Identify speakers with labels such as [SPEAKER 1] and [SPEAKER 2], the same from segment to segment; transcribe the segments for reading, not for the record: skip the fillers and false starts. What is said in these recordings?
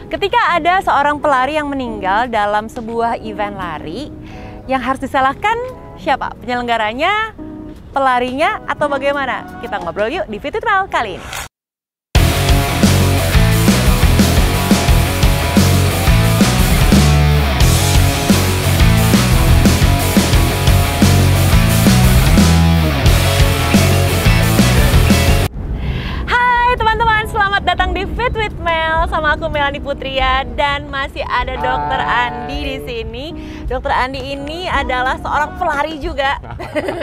[SPEAKER 1] Ketika ada seorang pelari yang meninggal dalam sebuah event lari, yang harus disalahkan siapa? Penyelenggaranya, pelarinya, atau bagaimana? Kita ngobrol yuk di Fit with Mel kali ini. Selamat datang di Fit with Mel sama aku Melanie Putria dan masih ada Dokter Andi di sini. Dokter Andi ini adalah seorang pelari juga,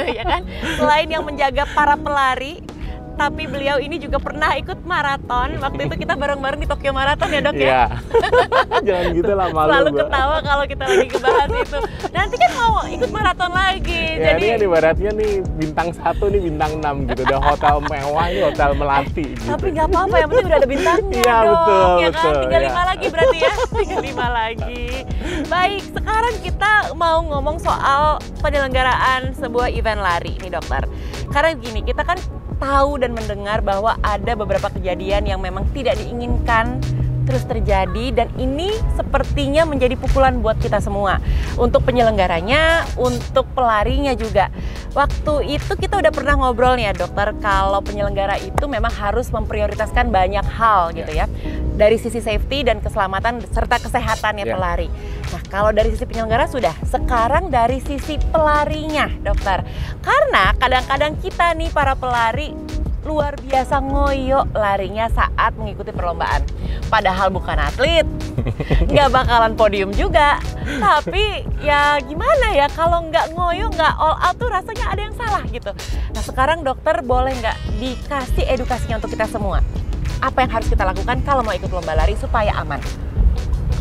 [SPEAKER 1] ya kan? Selain yang menjaga para pelari, tapi beliau ini juga pernah ikut maraton. Waktu itu kita bareng-bareng di Tokyo Marathon ya dok ya?
[SPEAKER 2] Jangan gitu lah, malu
[SPEAKER 1] selalu ketawa kalau kita lagi ngebahas itu. Nanti kan mau ikut maraton lagi.
[SPEAKER 2] Ya,
[SPEAKER 1] jadi
[SPEAKER 2] ini kan ibaratnya nih bintang 1 nih bintang 6 gitu. Udah hotel mewah, ini hotel melati gitu.
[SPEAKER 1] Tapi nggak apa-apa, yang penting udah ada bintangnya
[SPEAKER 2] ya,
[SPEAKER 1] dong.
[SPEAKER 2] Betul,
[SPEAKER 1] ya kan?
[SPEAKER 2] betul,
[SPEAKER 1] 35
[SPEAKER 2] ya.
[SPEAKER 1] lagi berarti ya. 35 lagi. Baik, sekarang kita mau ngomong soal penyelenggaraan sebuah event lari nih dokter. Karena gini, kita kan tahu dan mendengar bahwa ada beberapa kejadian yang memang tidak diinginkan terus terjadi, dan ini sepertinya menjadi pukulan buat kita semua, untuk penyelenggaranya, untuk pelarinya juga. Waktu itu kita udah pernah ngobrol nih ya dokter, kalau penyelenggara itu memang harus memprioritaskan banyak hal gitu ya, dari sisi safety dan keselamatan serta kesehatannya pelari. Nah, kalau dari sisi penyelenggara sudah, sekarang dari sisi pelarinya dokter. Karena kadang-kadang kita nih para pelari luar biasa ngoyo larinya saat mengikuti perlombaan. Padahal bukan atlet, nggak bakalan podium juga. Tapi ya gimana ya, kalau nggak ngoyo, nggak all out tuh rasanya ada yang salah gitu. Nah sekarang dokter boleh nggak dikasih edukasinya untuk kita semua? Apa yang harus kita lakukan kalau mau ikut lomba lari supaya aman?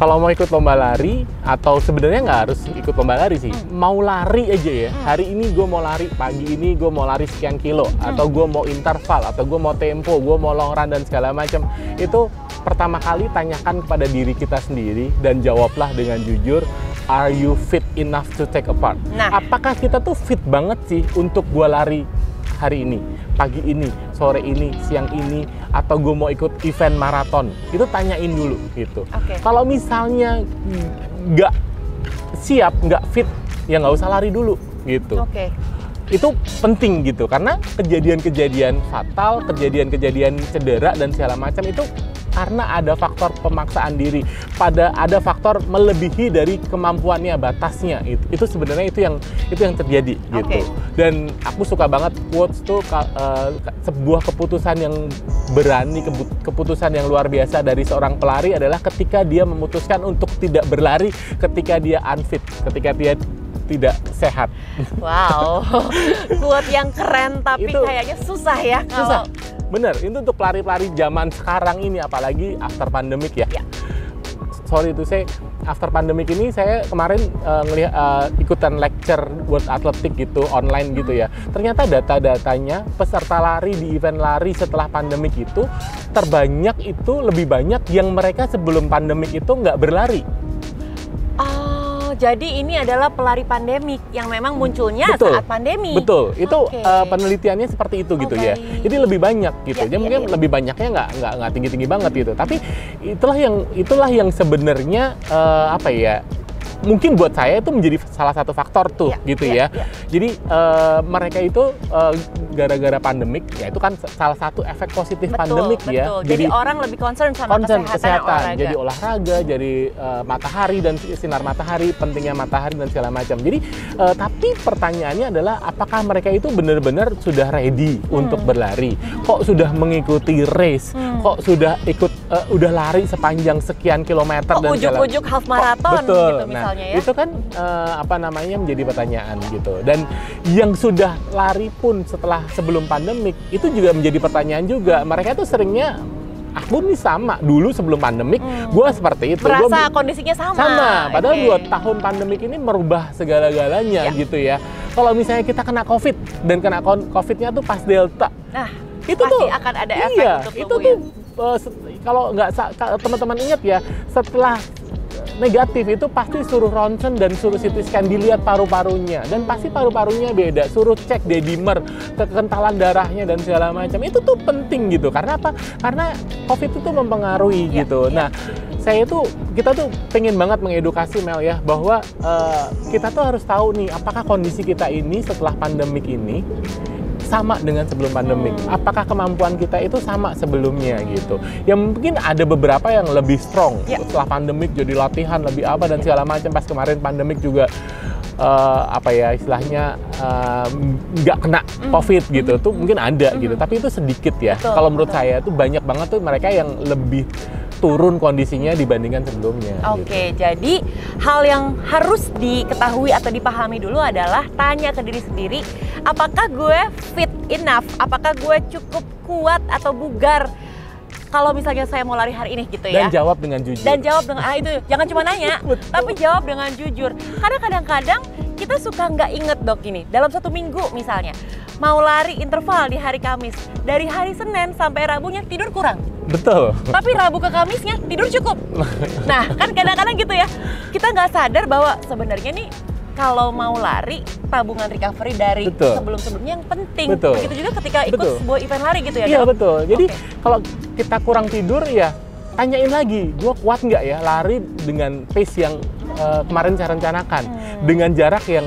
[SPEAKER 2] Kalau mau ikut lomba lari, atau sebenarnya nggak harus ikut lomba lari sih, mau lari aja ya. Hari ini gue mau lari, pagi ini gue mau lari sekian kilo, atau gue mau interval, atau gue mau tempo, gue mau long run dan segala macam. Itu pertama kali tanyakan kepada diri kita sendiri dan jawablah dengan jujur, are you fit enough to take a part? Nah, apakah kita tuh fit banget sih untuk gue lari hari ini, pagi ini, sore ini, siang ini, atau gue mau ikut event maraton? Itu tanyain dulu gitu. Kalau misalnya nggak siap, nggak fit, ya nggak usah lari dulu gitu. Itu penting gitu, karena kejadian-kejadian fatal, kejadian-kejadian cedera dan segala macam itu karena ada faktor pemaksaan diri, ada faktor melebihi dari kemampuannya, batasnya. Itu sebenarnya itu yang terjadi gitu. Dan aku suka banget quotes tuh, sebuah keputusan yang berani, keputusan yang luar biasa dari seorang pelari adalah ketika dia memutuskan untuk tidak berlari ketika dia unfit, ketika dia tidak sehat. Wow,
[SPEAKER 1] quote yang keren tapi itu kayaknya susah ya kalau...
[SPEAKER 2] Susah. Bener, itu untuk pelari-pelari zaman sekarang ini, apalagi after pandemic ya. Sorry to say, after pandemic ini saya kemarin ikutan lecture World Athletic gitu, online gitu ya. Ternyata data-datanya peserta lari di event lari setelah pandemic itu terbanyak, itu lebih banyak yang mereka sebelum pandemic itu nggak berlari.
[SPEAKER 1] Jadi ini adalah pelari pandemik yang memang munculnya saat pandemi.
[SPEAKER 2] Betul, itu penelitiannya seperti itu gitu ya. Jadi lebih banyak gitu. Jadi mungkin lebih banyaknya nggak tinggi-tinggi banget gitu. Tapi itulah yang sebenarnya apa ya? Mungkin buat saya itu menjadi salah satu faktor tuh gitu ya. Jadi mereka itu gara-gara pandemik, ya itu kan salah satu efek positif pandemik ya.
[SPEAKER 1] Jadi orang lebih concern sama kesehatan.
[SPEAKER 2] Jadi olahraga, jadi matahari dan sinar matahari, pentingnya matahari dan segala macam. Jadi tapi pertanyaannya adalah apakah mereka itu benar-benar sudah ready untuk berlari? Kok sudah mengikuti race? Kok sudah udah lari sepanjang sekian kilometer dan
[SPEAKER 1] ujuk-ujuk half marathon gitu misalnya. Ya?
[SPEAKER 2] Itu kan menjadi pertanyaan gitu. Dan yang sudah lari pun sebelum pandemik itu juga menjadi pertanyaan juga. Mereka tuh seringnya, aku nih sama dulu sebelum pandemik, gue seperti itu.
[SPEAKER 1] Merasa kondisinya sama.
[SPEAKER 2] Padahal 2 tahun pandemik ini merubah segala-galanya gitu ya. Kalau misalnya kita kena COVID dan kena COVID-nya tuh pas Delta, itu
[SPEAKER 1] pasti
[SPEAKER 2] tuh
[SPEAKER 1] akan ada efek untuk
[SPEAKER 2] itu tuh kalau nggak teman-teman ingat ya, setelah negatif itu pasti suruh ronsen dan suruh CT scan, dilihat paru-parunya, dan pasti paru-parunya beda, suruh cek dedimer, kekentalan darahnya dan segala macam. Itu tuh penting gitu. Karena apa? Karena COVID itu mempengaruhi gitu. Nah, kita tuh pengen banget mengedukasi Mel ya, bahwa kita tuh harus tahu nih, apakah kondisi kita ini setelah pandemik ini sama dengan sebelum pandemik. Apakah kemampuan kita itu sama sebelumnya gitu. Ya mungkin ada beberapa yang lebih strong setelah pandemik, jadi latihan lebih apa dan segala macam. Pas kemarin pandemik juga istilahnya nggak kena COVID gitu, tuh mungkin ada gitu. Tapi itu sedikit ya. Kalau menurut saya tuh banyak banget tuh mereka yang lebih turun kondisinya dibandingkan sebelumnya.
[SPEAKER 1] Oke, jadi hal yang harus diketahui atau dipahami dulu adalah tanya ke diri sendiri, apakah gue fit enough, apakah gue cukup kuat atau bugar kalau misalnya saya mau lari hari ini gitu ya.
[SPEAKER 2] Dan jawab dengan jujur.
[SPEAKER 1] Dan jawab dengan, itu jangan cuma nanya, tapi jawab dengan jujur. Karena kadang-kadang kita suka nggak inget dok ini, dalam 1 minggu misalnya, mau lari interval di hari Kamis, dari hari Senin sampai Rabunya tidur kurang.
[SPEAKER 2] Betul.
[SPEAKER 1] Tapi Rabu ke Kamisnya tidur cukup. Nah, kan kadang-kadang gitu ya, kita nggak sadar bahwa sebenarnya nih kalau mau lari, tabungan recovery dari sebelum-sebelumnya yang penting.
[SPEAKER 2] Betul.
[SPEAKER 1] Begitu juga ketika ikut sebuah event lari gitu ya.
[SPEAKER 2] Iya betul. Jadi kalau kita kurang tidur ya tanyain lagi, gue kuat nggak ya lari dengan pace yang kemarin saya rencanakan, dengan jarak yang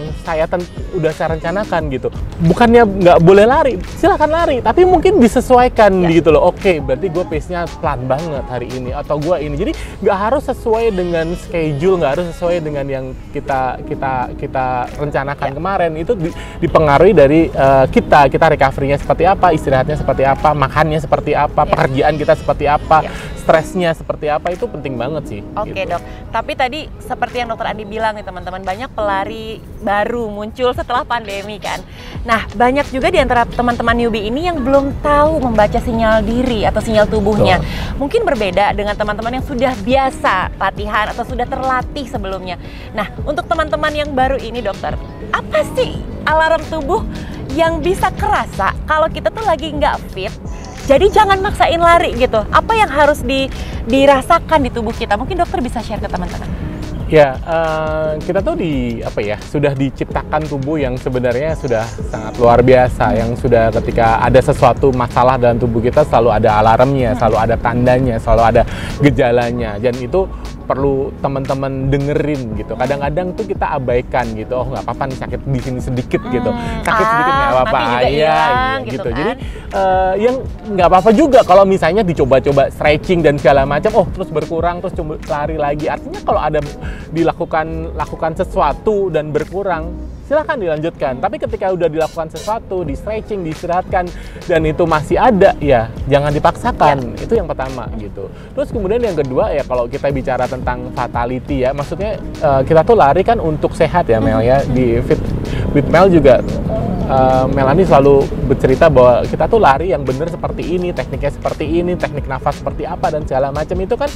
[SPEAKER 2] udah saya rencanakan gitu. Bukannya nggak boleh lari, silahkan lari, tapi mungkin disesuaikan gitu loh. Oke, berarti gue pace-nya pelan banget hari ini, atau gue ini. Jadi nggak harus sesuai dengan schedule, nggak harus sesuai dengan yang kita rencanakan kemarin. Itu dipengaruhi dari kita recovery-nya seperti apa, istirahatnya seperti apa, makannya seperti apa, pekerjaan kita seperti apa, stresnya seperti apa, itu penting banget sih.
[SPEAKER 1] Oke
[SPEAKER 2] gitu.
[SPEAKER 1] dok, tapi tadi seperti yang dokter Andi bilang nih teman-teman, banyak pelari baru muncul setelah pandemi kan. Nah, banyak juga di antara teman-teman newbie ini yang belum tahu membaca sinyal diri atau sinyal tubuhnya. Mungkin berbeda dengan teman-teman yang sudah biasa latihan atau sudah terlatih sebelumnya. Nah, untuk teman-teman yang baru ini dokter, apa sih alarm tubuh yang bisa kerasa kalau kita tuh lagi nggak fit? Jadi jangan maksain lari gitu. Apa yang harus dirasakan di tubuh kita? Mungkin dokter bisa share ke teman-teman.
[SPEAKER 2] Ya, kita tuh sudah diciptakan tubuh yang sebenarnya sudah sangat luar biasa, yang sudah ketika ada sesuatu masalah dalam tubuh kita selalu ada alarmnya, selalu ada tandanya, selalu ada gejalanya, dan itu perlu teman-teman dengerin gitu. Kadang-kadang tuh kita abaikan gitu, oh nggak apa-apa nih sakit di sini sedikit gitu, sakit sedikit nggak apa-apa, gitu. Kan? Jadi yang nggak apa-apa juga kalau misalnya dicoba-coba stretching dan segala macam, oh terus berkurang, terus coba lari lagi. Artinya kalau ada lakukan sesuatu dan berkurang, silahkan dilanjutkan. Tapi ketika udah dilakukan sesuatu, di stretching, diistirahatkan, dan itu masih ada, ya jangan dipaksakan. Itu yang pertama gitu. Terus kemudian yang kedua ya, kalau kita bicara tentang fatality ya, maksudnya kita tuh lari kan untuk sehat ya Mel ya. Di Fit with Mel juga Melanie selalu bercerita bahwa kita tuh lari yang bener seperti ini, tekniknya seperti ini, teknik nafas seperti apa dan segala macam. Itu kan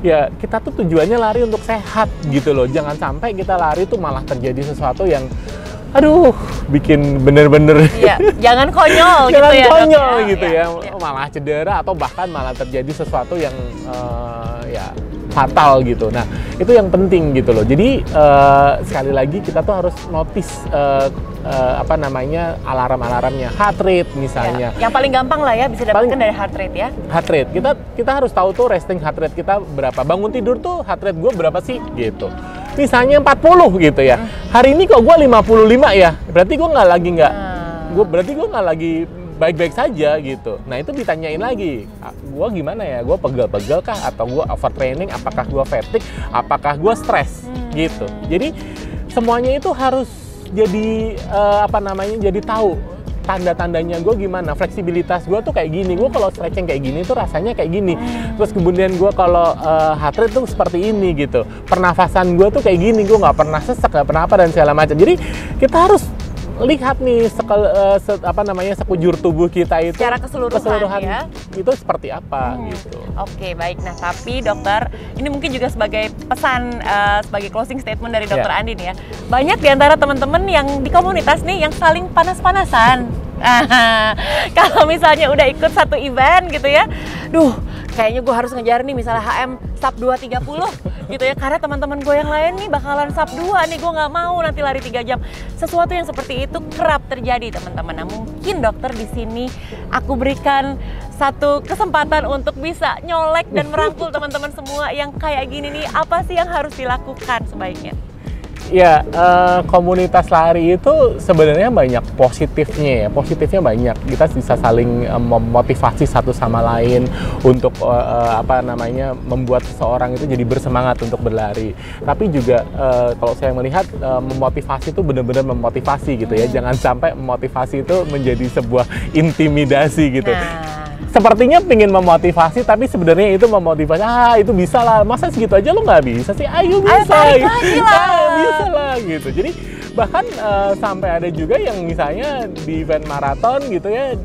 [SPEAKER 2] ya kita tuh tujuannya lari untuk sehat gitu loh. Jangan sampai kita lari tuh malah terjadi sesuatu yang bikin bener-bener
[SPEAKER 1] jangan konyol
[SPEAKER 2] jangan
[SPEAKER 1] gitu ya,
[SPEAKER 2] konyol gitu ya. Malah cedera atau bahkan malah terjadi sesuatu yang fatal gitu. Nah, itu yang penting gitu loh. Jadi sekali lagi kita tuh harus notice alarm-alarmnya, heart rate misalnya.
[SPEAKER 1] Yang paling gampang lah ya bisa dapatkan dari heart rate ya.
[SPEAKER 2] Heart rate. Kita harus tahu tuh resting heart rate kita berapa. Bangun tidur tuh heart rate gue berapa sih gitu. Misalnya 40 gitu ya. Hari ini kok gue 55 ya. Berarti gue nggak lagi baik-baik saja gitu. Nah itu ditanyain lagi, gue gimana ya? Gue pegel-pegel kah? Atau gue overtraining? Apakah gue fatigue? Apakah gue stres? Gitu. Jadi semuanya itu harus jadi jadi tahu tanda-tandanya gue gimana. Fleksibilitas gue tuh kayak gini. Gue kalau stretching kayak gini tuh rasanya kayak gini. Terus kemudian gue kalau heart rate tuh seperti ini gitu. Pernafasan gue tuh kayak gini. Gue nggak pernah sesak, nggak pernah apa dan segala macam. Jadi kita harus lihat nih sekujur tubuh kita itu
[SPEAKER 1] secara keseluruhan ya.
[SPEAKER 2] Itu seperti apa gitu.
[SPEAKER 1] Oke, baik. Nah, tapi dokter, ini mungkin juga sebagai pesan sebagai closing statement dari dokter Andi nih ya. Banyak di antara teman-teman yang di komunitas nih yang saling panas-panasan. Kalau misalnya udah ikut satu event gitu ya, kayaknya gue harus ngejar nih misalnya HM sub 2:30 gitu ya, karena teman-teman gue yang lain nih bakalan sub 2 nih, gue nggak mau nanti lari 3 jam. Sesuatu yang seperti itu kerap terjadi teman-teman. Nah, mungkin dokter di sini aku berikan satu kesempatan untuk bisa nyolek dan merangkul teman-teman semua yang kayak gini nih, apa sih yang harus dilakukan sebaiknya?
[SPEAKER 2] Ya, komunitas lari itu sebenarnya banyak positifnya ya. Positifnya banyak. Kita bisa saling memotivasi satu sama lain untuk membuat seseorang itu jadi bersemangat untuk berlari. Tapi juga kalau saya melihat memotivasi itu benar-benar memotivasi gitu ya. Jangan sampai memotivasi itu menjadi sebuah intimidasi gitu. Sepertinya pingin memotivasi, tapi sebenarnya itu memotivasi, itu bisa lah, masa segitu aja lo nggak bisa sih, ayo bisa, bisa lah gitu. Jadi bahkan sampai ada juga yang misalnya di event maraton gitu ya,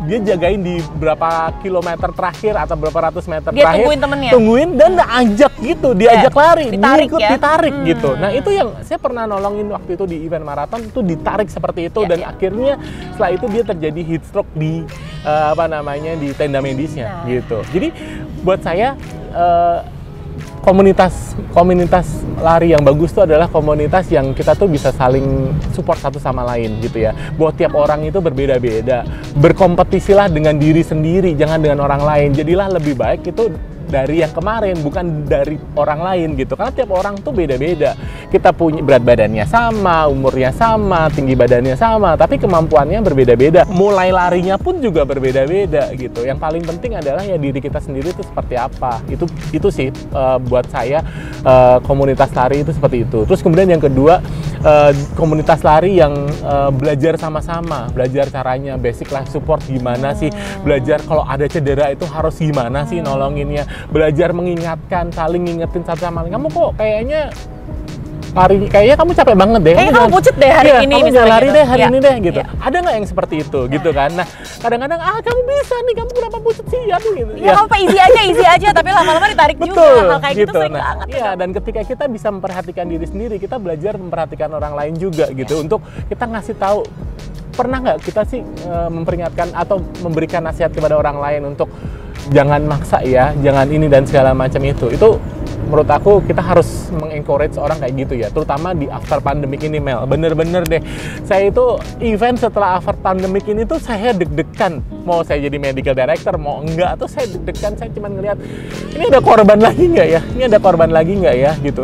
[SPEAKER 2] dia jagain di berapa kilometer terakhir atau berapa ratus meter
[SPEAKER 1] dia
[SPEAKER 2] terakhir, tungguin dan ajak gitu, diajak lari, ditarik gitu. Nah itu yang saya pernah nolongin waktu itu di event maraton, itu ditarik seperti itu, dan akhirnya setelah itu dia terjadi heat stroke di di tenda medisnya gitu. Jadi buat saya komunitas lari yang bagus itu adalah komunitas yang kita tuh bisa saling support satu sama lain gitu ya. Bahwa tiap orang itu berbeda-beda. Berkompetisilah dengan diri sendiri, jangan dengan orang lain. Jadilah lebih baik itu dari yang kemarin, bukan dari orang lain gitu. Karena tiap orang tuh beda-beda. Kita punya berat badannya sama, umurnya sama, tinggi badannya sama, tapi kemampuannya berbeda-beda. Mulai larinya pun juga berbeda-beda gitu. Yang paling penting adalah ya diri kita sendiri itu seperti apa. Itu sih buat saya komunitas lari itu seperti itu. Terus kemudian yang kedua, komunitas lari yang belajar sama-sama, belajar caranya, basic life support gimana sih, belajar kalau ada cedera itu harus gimana sih nolonginnya, belajar mengingatkan, saling ngingetin satu sama lain. Kamu kok kayaknya lari, kayaknya kamu capek banget deh.
[SPEAKER 1] Kayaknya kamu pucet deh hari ini.
[SPEAKER 2] Kamu jangan lari deh hari ini deh gitu. Ada nggak yang seperti itu gitu kan? Nah kadang-kadang kamu bisa nih, kamu kenapa pucet sih? Aduh gitu.
[SPEAKER 1] Ya kamu easy aja, tapi lama-lama ditarik juga. Hal kayak gitu sering banget.
[SPEAKER 2] Iya, dan ketika kita bisa memperhatikan diri sendiri, kita belajar memperhatikan orang lain juga gitu. Untuk kita ngasih tahu, pernah nggak kita sih memperingatkan atau memberikan nasihat kepada orang lain untuk jangan maksa ya, jangan ini dan segala macam itu. Itu menurut aku kita harus mengencourage orang kayak gitu ya, terutama di after pandemic ini, Mel. Bener-bener deh, saya itu event setelah after pandemic ini tuh saya deg-degan. Mau saya jadi medical director, mau enggak tuh saya deg-degan. Saya cuma ngelihat, ini ada korban lagi nggak ya? Ini ada korban lagi nggak ya? Gitu.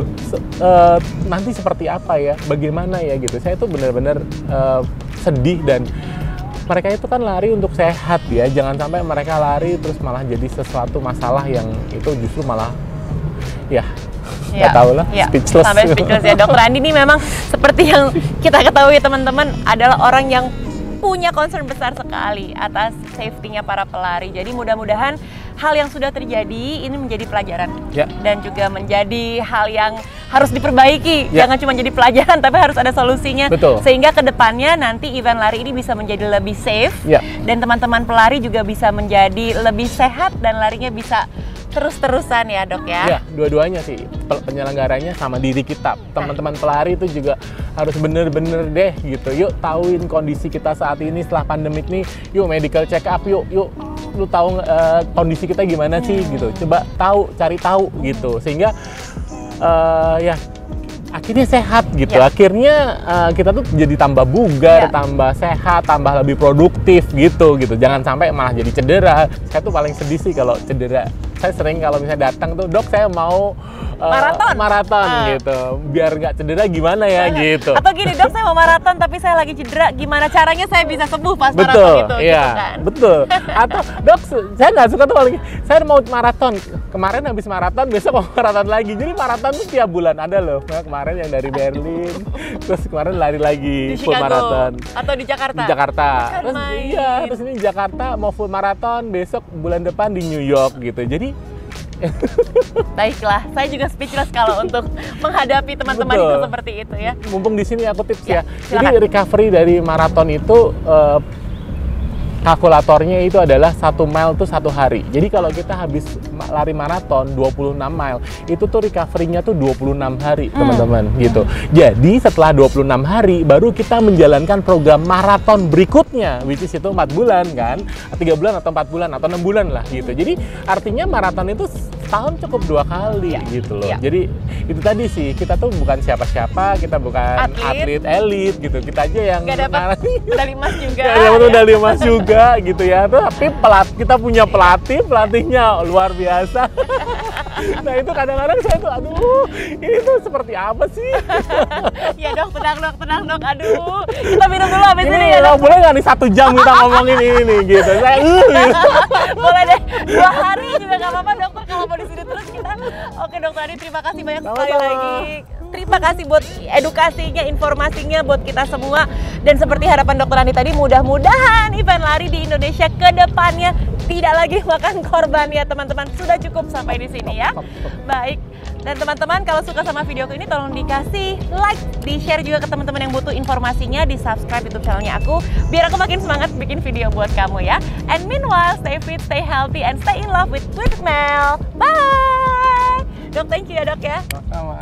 [SPEAKER 2] Nanti seperti apa ya? Bagaimana ya? Gitu. Saya tuh bener-bener sedih, dan mereka itu kan lari untuk sehat ya. Jangan sampai mereka lari terus malah jadi sesuatu masalah yang itu justru malah nggak tahu lah, speechless.
[SPEAKER 1] Sampai speechless ya. Dokter Andi ini memang seperti yang kita ketahui teman-teman adalah orang yang punya concern besar sekali atas safety-nya para pelari. Jadi mudah-mudahan hal yang sudah terjadi ini menjadi pelajaran dan juga menjadi hal yang harus diperbaiki. Jangan cuma jadi pelajaran, tapi harus ada solusinya.
[SPEAKER 2] Betul.
[SPEAKER 1] Sehingga kedepannya nanti event lari ini bisa menjadi lebih safe dan teman-teman pelari juga bisa menjadi lebih sehat dan larinya bisa terus-terusan ya dok ya? Ya,
[SPEAKER 2] dua-duanya sih, penyelenggaranya sama diri kita. Teman-teman pelari itu juga harus bener-bener deh gitu. Yuk tahuin kondisi kita saat ini setelah pandemik nih. Yuk medical check up, yuk lu tahu kondisi kita gimana sih gitu. Coba cari tahu gitu. Sehingga akhirnya sehat gitu. Akhirnya kita tuh jadi tambah bugar, tambah sehat, tambah lebih produktif gitu. Jangan sampai malah jadi cedera. Saya tuh paling sedih sih kalau cedera. Saya sering kalau misalnya datang tuh, dok saya mau maraton gitu, biar nggak cedera gimana ya gitu.
[SPEAKER 1] Atau gini, dok saya mau maraton tapi saya lagi cedera, gimana caranya saya bisa sembuh pas maraton itu?
[SPEAKER 2] Iya, gitu kan? Betul. Atau dok saya nggak suka tuh kalau saya mau maraton, kemarin habis maraton besok mau maraton lagi. Jadi maraton tuh tiap bulan ada loh. Nah, kemarin yang dari Berlin, terus kemarin lari lagi
[SPEAKER 1] di
[SPEAKER 2] full maraton.
[SPEAKER 1] Atau di Jakarta?
[SPEAKER 2] Di Jakarta. Terus ini di Jakarta mau full maraton, besok bulan depan di New York gitu. Jadi
[SPEAKER 1] baiklah, saya juga speechless kalau untuk menghadapi teman-teman itu seperti itu ya.
[SPEAKER 2] Mumpung di sini aku tips ya. Jadi recovery dari maraton itu kalkulatornya itu adalah 1 mile tuh 1 hari. Jadi kalau kita habis lari maraton 26 mile, itu tuh recovery-nya tuh 26 hari, teman-teman, gitu. Jadi setelah 26 hari baru kita menjalankan program maraton berikutnya, which is itu 4 bulan kan, 3 bulan atau 4 bulan atau 6 bulan lah gitu. Jadi artinya maraton itu setahun cukup 2 kali gitu loh. Jadi itu tadi sih, kita tuh bukan siapa-siapa, kita bukan atlet elit gitu, kita aja yang
[SPEAKER 1] nggak dapat medali emas juga.
[SPEAKER 2] Nggak dapat medali emas juga gitu ya. Tapi kita punya pelatihnya luar biasa. Nah itu kadang-kadang saya tuh, aduh, ini tuh seperti apa sih?
[SPEAKER 1] Ya dok, tenang dok, aduh. Kita minum dulu habis ini ya dok.
[SPEAKER 2] Boleh nggak nih 1 jam kita ngomongin ini gitu? Saya
[SPEAKER 1] boleh deh, 2 hari juga nggak apa-apa dokter kalau mau di sini terus kita. Oke dokter Adi, terima kasih banyak sekali lagi. Terima kasih buat edukasinya, informasinya buat kita semua. Dan seperti harapan dokter Andi tadi, mudah-mudahan event lari di Indonesia ke depannya tidak lagi makan korban ya teman-teman. Sudah cukup sampai di sini ya. Baik. Dan teman-teman kalau suka sama video ini tolong dikasih like, di-share juga ke teman-teman yang butuh informasinya, di-subscribe YouTube channelnya aku biar aku makin semangat bikin video buat kamu ya. And meanwhile, stay fit, stay healthy, and stay in love with Mel. Bye! Dok, thank you ya dok ya.
[SPEAKER 2] Sama.